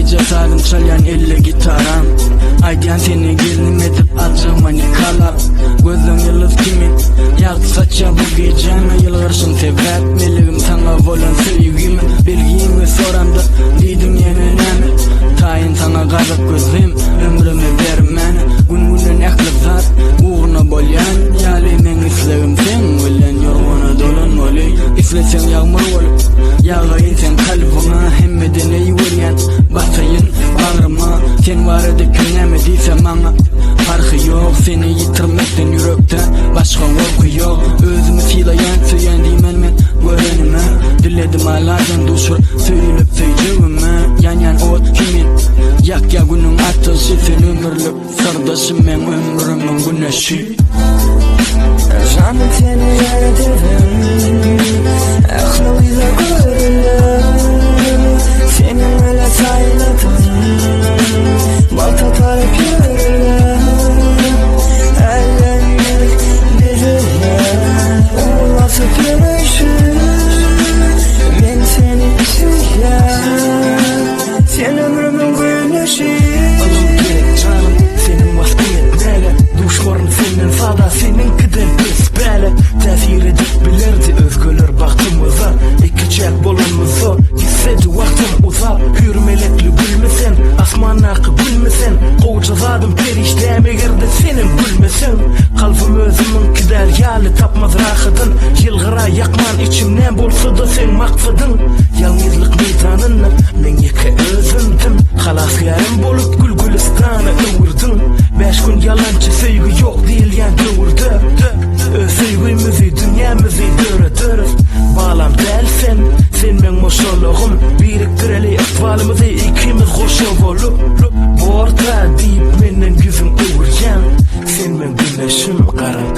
Cesaretim çalyan elle gitaram. Aydan seni gelin edip acımani kalar. Gözün yıldız kimin yaktı saça bu geceme. Yılgırsın sebep meligim sana olan sevgimi. Bilgimi soramda dedim yenileme. Tayin sana gazap gözüm ömrümü vermeni. Gün eklik zar uğruna bolyan. Yali men islegim sen bilen yorguna dolan oli. İflesen yağmur olup yağayın sen kalbına. Hemmeden ey vuryan basayın bağrıma. Sen var edip köynemediyse bana farkı yok. Seni yitirmekten yürekten başka korku yok. Özümü silayan söyleyen deymen men görenime. Diledim alardan duşur söyleyip söyleyeceğime. Yan ot kimin yak ya günün ateşi. Sen ömürlük sırdaşım men ömrümün güneşi. Canım seni yaratıdım, aklımda görüldüm. Senin öyle sayladım, balta tarıp yürüdüm. Ellerini dizildim, olması gümüşüm. Ben seni isteyen, sen ömrümün güneşi. Alım gerek canım senin vaskiyet nele. Düşmanın senin sağda senin kıdın besbele. Tesir edip bilirdi özgürler baktığımıza. İki çek bulunmuşsa gitsedi vaktim uzak. Hürmeletli gülmesen asman akı gülmesen. Koğucazadım perişteme girdi senin gülmesen. Kalbim özümün gider yali tapmaz rahatın. Yılgıra yakman içimden bolsa da sen maksadın. Yalnızlık meydanını men yeke özündüm. Halas yarım bolup gül gülistanı ıvırdın. 5 gün yalancı sevgi yok değil yan dövürdü. Sevgimizi dünyamızı dörüdürüz. Bağlam delsen sen men moşoluğum. Biriktireli ihvalimizi ikimiz hoşu olup. Bu orta deyip menden yüzüm ıvırcan. Sen men güneşim karan